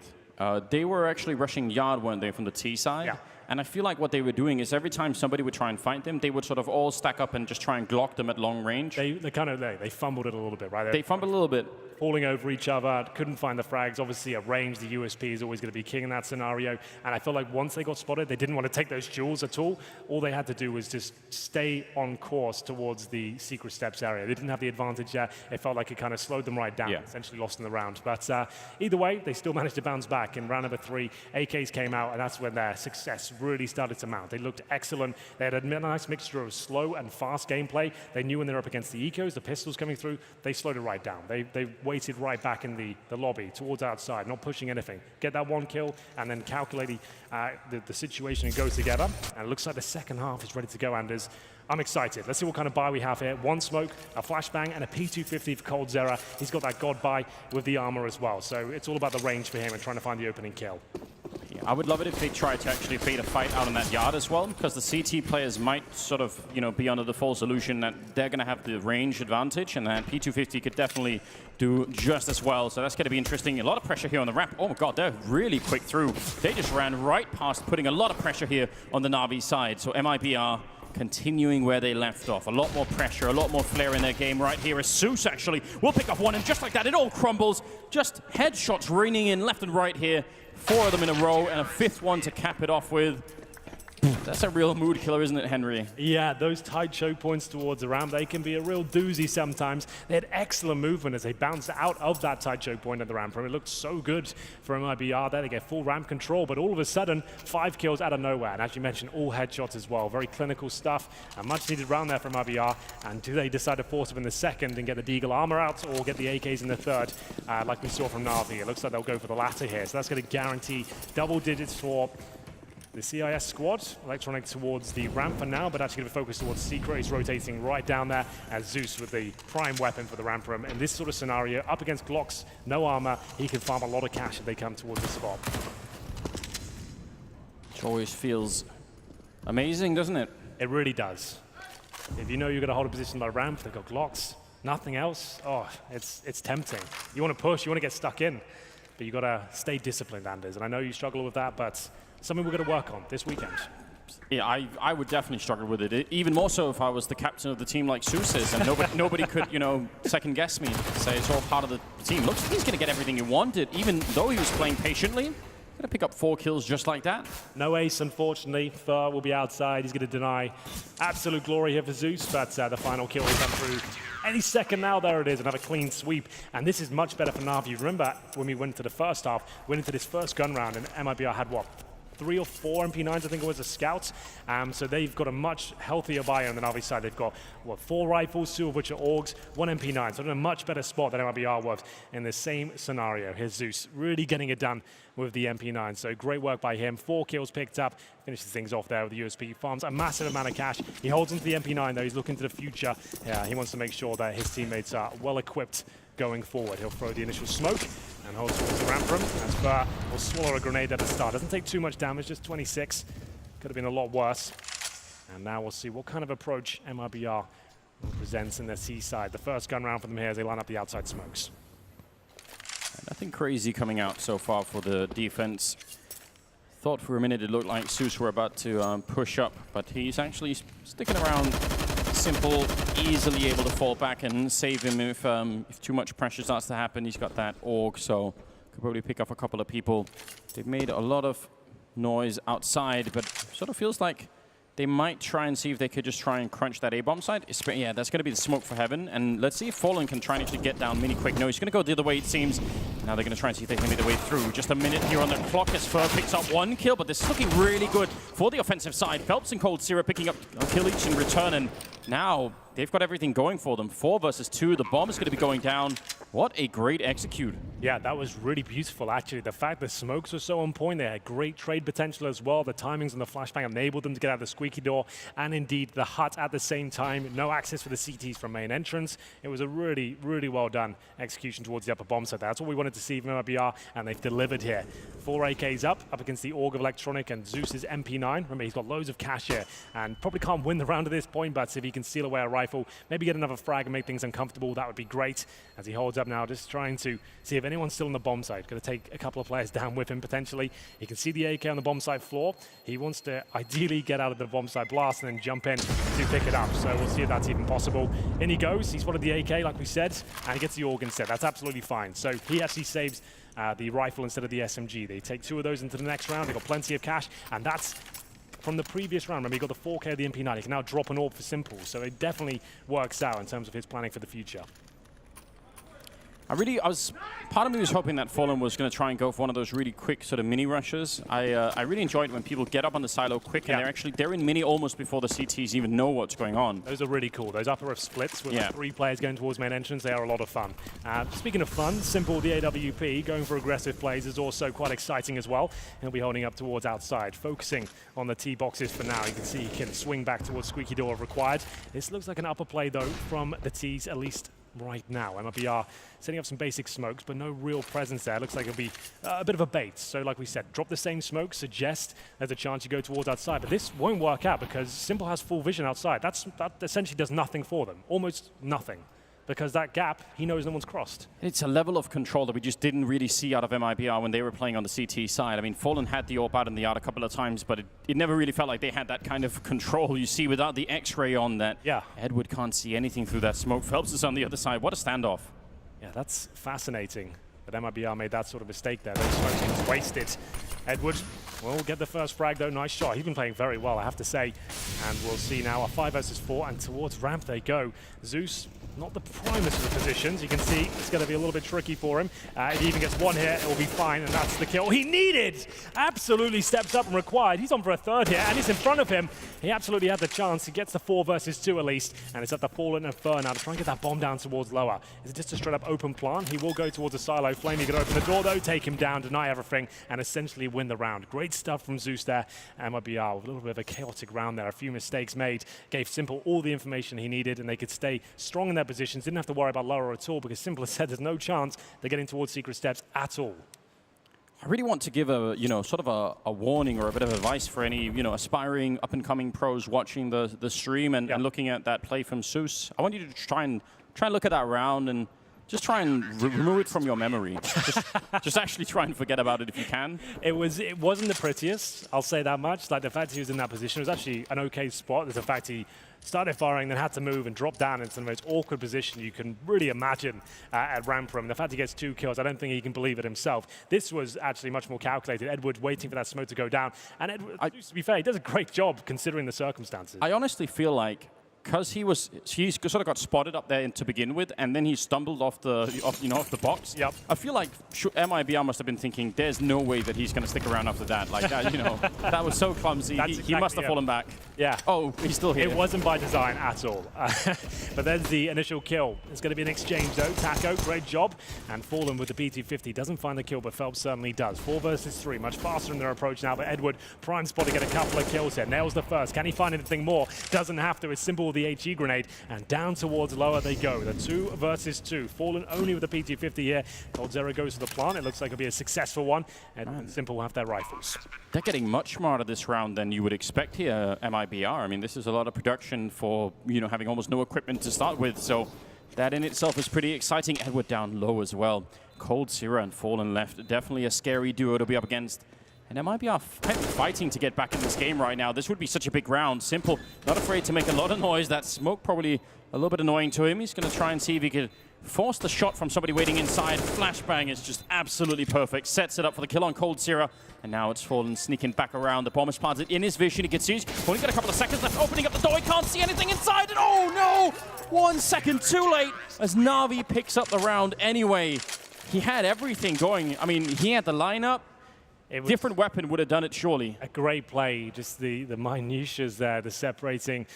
they were actually rushing yard, weren't they, from the T side? Yeah. And I feel like what they were doing is every time somebody would try and fight them, they would sort of all stack up and just try and Glock them at long range. They kind of, they fumbled it a little bit, right? They fumbled a little bit. Falling over each other, couldn't find the frags. Obviously, at range, the USP is always going to be king in that scenario. And I feel like once they got spotted, they didn't want to take those jewels at all. All they had to do was just stay on course towards the secret steps area. They didn't have the advantage there. It felt like it kind of slowed them right down, essentially lost in the round. But either way, they still managed to bounce back. In round number 3, AKs came out, and that's when their success really started to mount. They looked excellent. They had a nice mixture of slow and fast gameplay. They knew when they were up against the ecos, the pistols coming through, they slowed it right down. They waited right back in the lobby towards outside, not pushing anything. Get that one kill and then calculating the situation and go together. And it looks like the second half is ready to go, Anders. I'm excited. Let's see what kind of buy we have here. One smoke, a flashbang, and a P250 for coldzera. He's got that god buy with the armor as well. So it's all about the range for him and trying to find the opening kill. Yeah, I would love it if they tried to actually bait a fight out on that yard as well, because the CT players might sort of, be under the false illusion that they're going to have the range advantage, and that P250 could definitely do just as well. So that's going to be interesting. A lot of pressure here on the ramp. Oh my god, they're really quick through. They just ran right past, putting a lot of pressure here on the Na'Vi side. So MIBR continuing where they left off. A lot more pressure, a lot more flair in their game right here. As Zeus actually will pick up one, and just like that, it all crumbles. Just headshots raining in left and right here. 4 of them in a row, and a 5th one to cap it off with. That's a real mood killer, isn't it, Henry? Yeah, those tight choke points towards the ramp, they can be a real doozy sometimes. They had excellent movement as they bounced out of that tight choke point at the ramp. It looked so good for MIBR there. They get full ramp control, but all of a sudden, 5 kills out of nowhere. And as you mentioned, all headshots as well. Very clinical stuff. A much needed round there from MIBR. And do they decide to force them in the second and get the Deagle armor out, or get the AKs in the third, like we saw from Na'Vi? It looks like they'll go for the latter here. So that's going to guarantee double digits for the CIS squad. Electronic towards the ramp for now, but actually going to focus towards Secret. He's rotating right down there as Zeus with the prime weapon for the ramp room. In this sort of scenario, up against Glocks, no armor, he can farm a lot of cash if they come towards the spot. Which always feels amazing, doesn't it? It really does. If you know you're going to hold a position by ramp, they've got Glocks, nothing else. Oh, it's tempting. You want to push, you want to get stuck in, but you got to stay disciplined, Anders. And I know you struggle with that, but something we're going to work on this weekend. Yeah, I would definitely struggle with it. Even more so if I was the captain of the team like Zeus is, and nobody could, second guess me, say it's all part of the team. Looks like he's going to get everything he wanted, even though he was playing patiently. Going to pick up 4 kills just like that. No ace, unfortunately. Thur will be outside. He's going to deny absolute glory here for Zeus, but the final kill will come through any second now. There it is, another clean sweep. And this is much better for Na'Vi. Remember when we went to the first half, went into this first gun round, and MIBR had what? 3 or 4 MP9s, I think it was, as scouts. So they've got a much healthier buy on the Na'Vi side. They've got, 4 rifles, 2 of which are AUGs, 1 MP9. So they're in a much better spot than MIBR was in the same scenario. Here's Zeus really getting it done with the MP9. So great work by him. 4 kills picked up. Finishes things off there with the USP. Farms a massive amount of cash. He holds onto the MP9, though. He's looking to the future. Yeah, he wants to make sure that his teammates are well equipped going forward. He'll throw the initial smoke and hold towards the ramp room. As Burr will swallow a grenade at the start. Doesn't take too much damage, just 26. Could have been a lot worse. And now we'll see what kind of approach MIBR presents in their C side. The first gun round for them here as they line up the outside smokes. Nothing crazy coming out so far for the defense. Thought for a minute it looked like Zeus were about to push up, but he's actually sticking around. Simple, easily able to fall back and save him if too much pressure starts to happen. He's got that AUG, so could probably pick off a couple of people. They've made a lot of noise outside, but sort of feels like they might try and see if they could just try and crunch that A-bomb side. Yeah, that's going to be the smoke for heaven. And let's see if Fallen can try and actually get down Mini quick. No, he's going to go the other way, it seems. Now they're going to try and see if they can make their way through. Just a minute here on the clock as Fur picks up 1 kill, but this is looking really good for the offensive side. Phelps and coldzera picking up a kill each in return, and now they've got everything going for them. 4 versus 2. The bomb is going to be going down. What a great execute. Yeah, that was really beautiful, actually. The fact the smokes were so on point, they had great trade potential as well. The timings on the flashbang enabled them to get out of the squeaky door, and indeed the hut at the same time. No access for the CTs from main entrance. It was a really, really well done execution towards the upper bomb side. That's what we wanted to see from MIBR, and they've delivered here. 4 AKs up against the AUG of Electronic and Zeus's MP9. Remember, he's got loads of cash here, and probably can't win the round at this point, but if he can steal away a rifle, maybe get another frag and make things uncomfortable, that would be great. As he holds up now, just trying to see if anyone's still on the bomb side. Going to take a couple of players down with him, potentially. He can see the AK on the bomb side floor. He wants to ideally get out of the bomb side blast and then jump in to pick it up. So we'll see if that's even possible. In he goes. He's spotted the AK, like we said, and he gets the AUG instead. That's absolutely fine. So he actually saves the rifle instead of the SMG. They take 2 of those into the next round. They've got plenty of cash, and that's from the previous round. Remember, he got the 4K of the MP9. He can now drop an AUG for simple. So it definitely works out in terms of his planning for the future. Part of me was hoping that Fallen was going to try and go for one of those really quick sort of mini rushes. I really enjoyed when people get up on the silo quick and they're in mini almost before the CTs even know what's going on. Those are really cool. Those upper F splits with like 3 players going towards main entrance, they are a lot of fun. Speaking of fun, Simple, the AWP, going for aggressive plays is also quite exciting as well. He'll be holding up towards outside, focusing on the T boxes for now. You can see he can swing back towards Squeaky Door if required. This looks like an upper play though from the T's, at least right now. MIBR setting up some basic smokes, but no real presence there. Looks like it'll be a bit of a bait. So like we said, drop the same smoke, suggest there's a chance you go towards outside. But this won't work out because Simple has full vision outside. That essentially does nothing for them, almost nothing. Because that gap, he knows no one's crossed. It's a level of control that we just didn't really see out of MIBR when they were playing on the CT side. I mean, Fallen had the AWP out in the yard a couple of times, but it never really felt like they had that kind of control. You see without the X-ray on that, Edward can't see anything through that smoke. Phelps is on the other side. What a standoff. Yeah, that's fascinating that MIBR made that sort of mistake there. Those smokes wasted. Edward will get the first frag though. Nice shot. He's been playing very well, I have to say. And we'll see now a 5 versus 4, and towards ramp they go. Zeus, not the primest of the positions. You can see it's going to be a little bit tricky for him. If he even gets one hit, it will be fine, and that's the kill he needed. Absolutely steps up and required. He's on for a third here, and it's in front of him. He absolutely had the chance. He gets the 4 versus 2 at least, and it's at the Fallen and Fur now to try and get that bomb down towards lower. Is it just a straight up open plant? He will go towards a silo. Flamey can open the door though, take him down, deny everything, and essentially win the round. Great stuff from Zeus there. MIBR with a little bit of a chaotic round there. A few mistakes made, gave Simple all the information he needed, and they could stay strong in their positions. Didn't have to worry about lower at all because Simple has said there's no chance they're getting towards secret steps at all. I really want to give a, sort of a warning or a bit of advice for any, aspiring up-and-coming pros watching the stream and looking at that play from Zeus. I want you to try and look at that round and just try and remove it from your memory. just actually try and forget about it if you can. It wasn't the prettiest, I'll say that much. Like the fact he was in that position, it was actually an okay spot. There's the fact he started firing, then had to move and drop down into the most awkward position you can really imagine at ramp room. The fact he gets 2 kills, I don't think he can believe it himself. This was actually much more calculated. Edward waiting for that smoke to go down. And Edward, to be fair, he does a great job considering the circumstances. I honestly feel like because he sort of got spotted up there to begin with, and then he stumbled off the box. Yep. I feel like MIBR must have been thinking, "There's no way that he's going to stick around after that." Like that, that was so clumsy. He must have fallen back. Yeah. Oh, he's still here. It wasn't by design at all. But there's the initial kill. It's going to be an exchange though. Taco, great job, and Fallen with the P250 doesn't find the kill, but Phelps certainly does. 4 versus 3, much faster in their approach now. But Edward, prime spot to get a couple of kills here. Nails the first. Can he find anything more? Doesn't have to. It's Simple with the HE grenade, and down towards lower they go. The 2 versus 2. Fallen only with the P250 here. coldzera goes to the plant. It looks like it'll be a successful one, and Simple will have their rifles. They're getting much more out of this round than you would expect here, MIBR. I mean, this is a lot of production for, having almost no equipment to start with, so that in itself is pretty exciting. Edward down low as well. coldzera and Fallen left. Definitely a scary duo to be up against. And MIBR fighting to get back in this game right now. This would be such a big round. Simple, not afraid to make a lot of noise. That smoke probably a little bit annoying to him. He's going to try and see if he could force the shot from somebody waiting inside. Flashbang is just absolutely perfect. Sets it up for the kill on coldzera. And now it's Fallen sneaking back around. The bomb is planted in his vision. He gets used. Only got a couple of seconds left. Opening up the door. He can't see anything inside. And oh no! 1 second too late as Na'Vi picks up the round anyway. He had everything going. I mean, he had the lineup. Different weapon would have done it, surely. A great play, just the minutiae there, the separating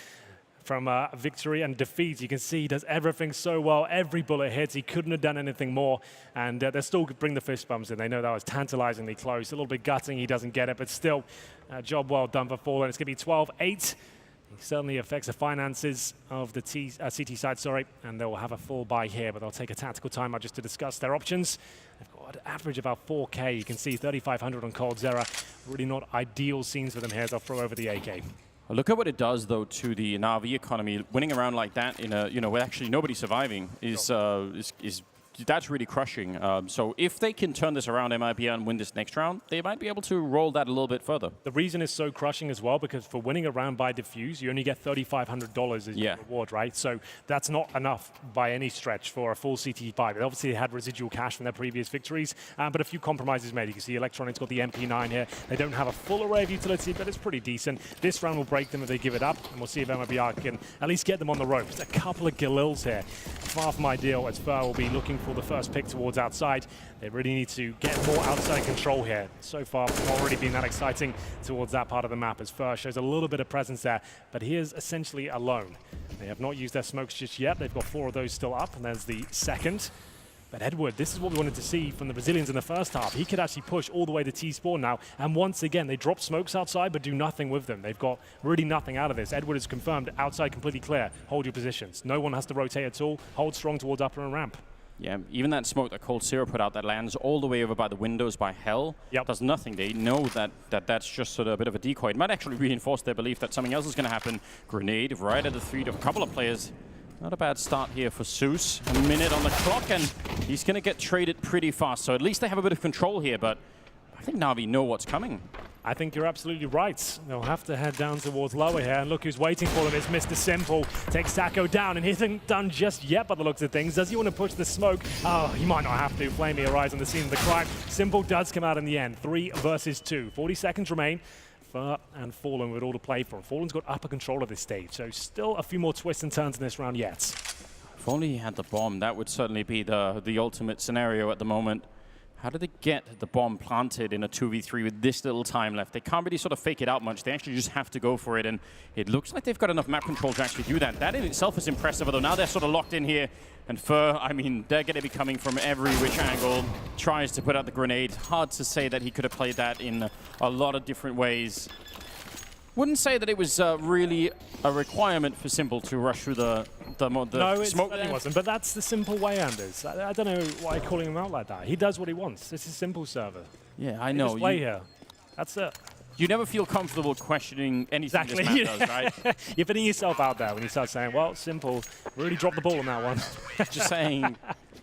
from victory and defeat. You can see he does everything so well. Every bullet hits. He couldn't have done anything more. And they still bring the fist bumps in. They know that was tantalizingly close. A little bit gutting he doesn't get it, but still, job well done for Fallen. It's going to be 12-8. It certainly affects the finances of the CT side, and they will have a full buy here, but they'll take a tactical timeout just to discuss their options. They've got an average of about 4K. You can see 3,500 on coldzera. Really not ideal scenes for them here as they'll throw over the AK. Well, look at what it does, though, to the Na'Vi economy. Winning around like that in a, with actually nobody surviving is that's really crushing. So if they can turn this around, MIBR, and win this next round, they might be able to roll that a little bit further. The reason is so crushing as well, because for winning a round by defuse, you only get $3,500 as your reward, right? So that's not enough by any stretch for a full CT5. Obviously, they had residual cash from their previous victories, but a few compromises made. You can see Electronics got the MP9 here. They don't have a full array of utility, but it's pretty decent. This round will break them if they give it up, and we'll see if MIBR can at least get them on the ropes. A couple of Galils here. Far from ideal, as Fur will be looking for the first pick towards outside. They really need to get more outside control here. So far, not really been that exciting towards that part of the map, as Fur shows a little bit of presence there, but he is essentially alone. They have not used their smokes just yet. They've got 4 of those still up, and there's the second. But Edward, this is what we wanted to see from the Brazilians in the first half. He could actually push all the way to T-spawn now. And once again, they drop smokes outside, but do nothing with them. They've got really nothing out of this. Edward is confirmed outside completely clear. Hold your positions. No one has to rotate at all. Hold strong towards upper and ramp. Yeah, even that smoke that Cold Zero put out that lands all the way over by the windows by Hell does nothing. They know that's just sort of a bit of a decoy. It might actually reinforce their belief that something else is going to happen. Grenade right at the feet of a couple of players. Not a bad start here for Zeus. A minute on the clock, and he's going to get traded pretty fast. So at least they have a bit of control here, but I think Na'Vi know what's coming. I think you're absolutely right. They'll have to head down towards lower here, and look who's waiting for them. It's Mr. Simple. Takes Sacco down, and he isn't done just yet by the looks of things. Does he want to push the smoke? Oh, he might not have to. Flamey arrives on the scene of the crime. Simple does come out in the end. 3 versus 2. 40 seconds remain. Fur and Fallen with all to play for. Fallen's got upper control of this stage, so still a few more twists and turns in this round yet. If only he had the bomb, that would certainly be the ultimate scenario at the moment. How did they get the bomb planted in a 2v3 with this little time left? They can't really sort of fake it out much. They actually just have to go for it, and it looks like they've got enough map control to actually do that. That in itself is impressive, although now they're sort of locked in here. And Fur, I mean, they're going to be coming from every which angle. Tries to put out the grenade. Hard to say that he could have played that in a lot of different ways. Wouldn't say that it was really a requirement for Simple to rush through the no, smoke. It wasn't, but that's the Simple way, Anders. I don't know why you're calling him out like that. He does what he wants. This is Simple server. Yeah, I know. Just play here. That's it. You never feel comfortable questioning anything this map does, right? You're putting yourself out there when you start saying, well, Simple really dropped the ball on that one. Just saying,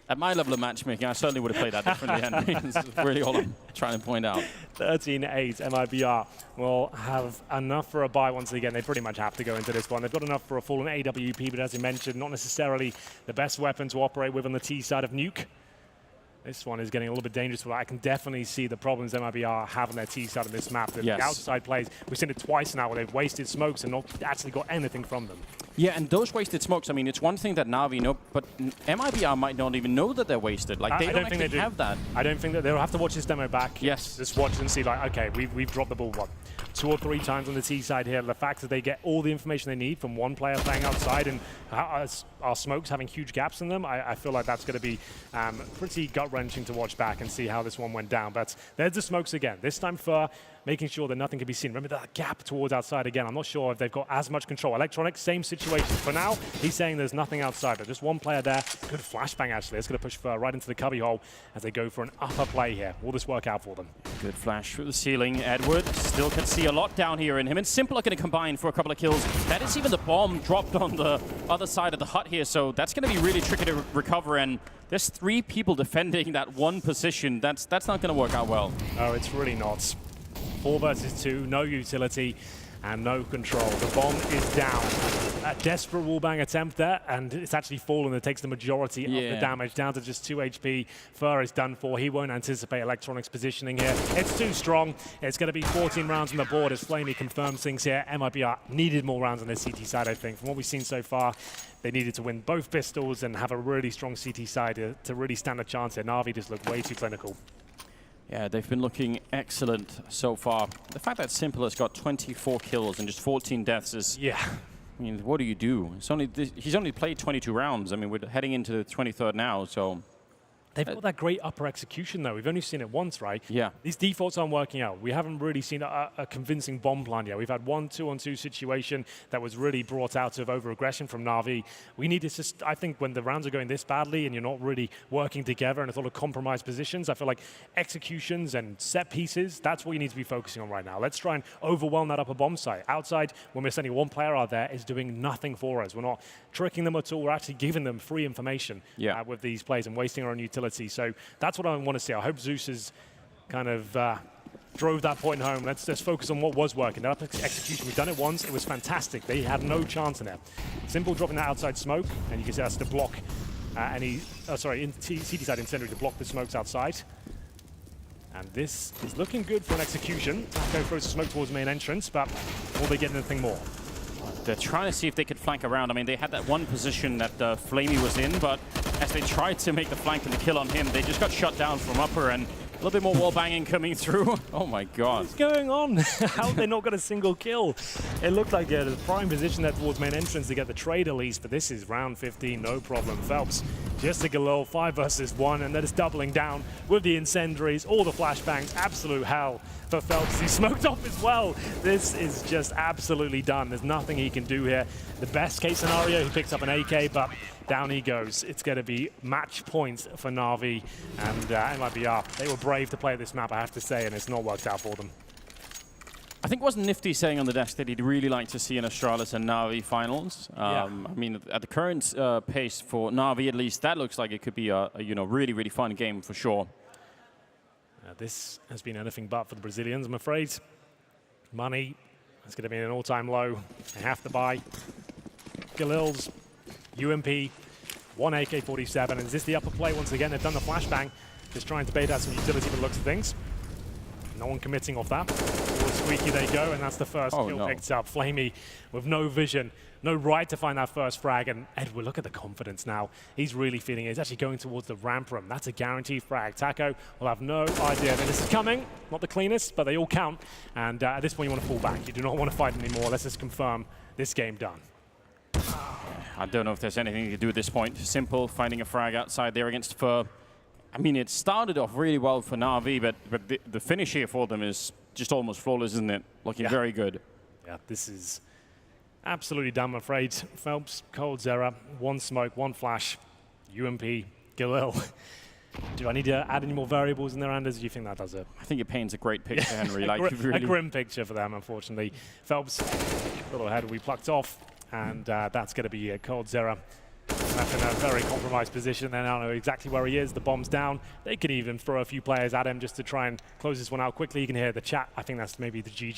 at my level of matchmaking, I certainly would have played that differently, Henry. This is really all I'm trying to point out. 13-8, MIBR will have enough for a bye once again. They pretty much have to go into this one. They've got enough for a Fallen AWP, but as you mentioned, not necessarily the best weapon to operate with on the T side of Nuke. This one is getting a little bit dangerous. I can definitely see the problems MIBR have on their T side of this map. The outside plays, we've seen it twice now where they've wasted smokes and not actually got anything from them. Yeah, and those wasted smokes, I mean, it's one thing that Na'Vi know, but MIBR might not even know that they're wasted. Like, they don't actually have that. I don't think that they'll have to watch this demo back. Yes. Just watch and see, like, okay, we've dropped the ball, what, 2 or 3 times on the T side here. The fact that they get all the information they need from one player playing outside and our smokes having huge gaps in them, I feel like that's going to be pretty gut-wrenching to watch back and see how this one went down. But there's the smokes again. This time Fur making sure that nothing can be seen. Remember that gap towards outside again. I'm not sure if they've got as much control. Electronic, same situation. For now, he's saying there's nothing outside. There's just one player there. Good flashbang, actually. It's going to push Fur right into the cubby hole as they go for an upper play here. Will this work out for them? Good flash through the ceiling. Edward still can see a lot down here in him. And Simple are going to combine for a couple of kills. That is even the bomb dropped on the other side of the hut here. So that's going to be really tricky to recover. And there's 3 people defending that one position. That's not going to work out well. Oh, it's really not. 4 versus 2, no utility and no control. The bomb is down. A desperate wallbang attempt there, and it's actually Fallen that takes the majority of the damage, down to just 2 HP. Fur is done for. He won't anticipate Electronic's positioning here. It's too strong. It's going to be 14 rounds on the board as Flamey confirms things here. MIBR needed more rounds on their CT side, I think. From what we've seen so far, they needed to win both pistols and have a really strong CT side to really stand a chance here. Na'Vi just looked way too clinical. Yeah, they've been looking excellent so far. The fact that Simple has got 24 kills and just 14 deaths is... Yeah. I mean, what do you do? He's only played 22 rounds. I mean, we're heading into the 23rd now, so... They've got that great upper execution, though. We've only seen it once, right? Yeah. These defaults aren't working out. We haven't really seen a convincing bomb plan yet. We've had 1 2-on-2 situation that was really brought out of over-aggression from Na'Vi. We need to just, I think, when the rounds are going this badly and you're not really working together and it's all of compromised positions, I feel like executions and set pieces, that's what you need to be focusing on right now. Let's try and overwhelm that upper bomb site. Outside, when we're sending one player out there, is doing nothing for us. We're not tricking them at all. We're actually giving them free information with these plays and wasting our own utility. So that's what I want to see. I hope Zeus has kind of drove that point home. Let's focus on what was working. That execution, we've done it once. It was fantastic. They had no chance in there. Simple dropping that outside smoke, and you can see that's to block CT side incendiary to block the smokes outside. And this is looking good for an execution. Go throws the smoke towards the main entrance, but will they get anything more? They're trying to see if they could flank around. I mean, they had that one position that Flamey was in, but as they tried to make the flank and the kill on him. They just got shut down from upper, and a little bit more wall banging coming through. Oh my god. What's going on? How have they not got a single kill? It looked like the prime position there towards main entrance to get the trade at least, but this is round 15, no problem. Phelps, just a Galil, 5 versus 1, and they're just doubling down with the incendiaries, all the flashbangs, absolute hell for Phelps. He's smoked off as well. This is just absolutely done. There's nothing he can do here. The best case scenario, he picks up an AK, but down he goes. It's going to be match points for Na'Vi and MIBR. They were brave to play this map, I have to say, and it's not worked out for them. I think was Nifty saying on the desk that he'd really like to see an Astralis and Na'Vi finals. I mean, at the current pace for Na'Vi, at least, that looks like it could be a really, really fun game for sure. This has been anything but for the Brazilians, I'm afraid. Money is going to be an all-time low. They have to buy. Galil's UMP, 1 AK-47, and is this the upper play once again? They've done the flashbang, just trying to bait out some utility by the looks of things. No one committing off that. Towards Squeaky they go, and that's the first kill picked up. Flamey with no vision, no right to find that first frag, and Edward, look at the confidence now. He's really feeling it. He's actually going towards the ramp room. That's a guaranteed frag. Taco will have no idea that this is coming. Not the cleanest, but they all count. And at this point, you want to fall back. You do not want to fight anymore. Let's just confirm this game done. I don't know if there's anything you can do at this point. Simple, finding a frag outside there against Fur. I mean, it started off really well for Na'Vi, but the finish here for them is just almost flawless, isn't it? Looking very good. Yeah, this is absolutely done, I'm afraid. Phelps, Cold Zera, 1 smoke, 1 flash, UMP, Galil. Do I need to add any more variables in there, Anders? Do you think that does it? I think it paints a great picture, Henry. Like, a grim picture for them, unfortunately. Phelps, a little ahead, we plucked off, and that's going to be Cold Zera. Left in a very compromised position. They now know exactly where he is. The bomb's down. They could even throw a few players at him just to try and close this one out quickly. You can hear the chat. I think that's maybe the GG.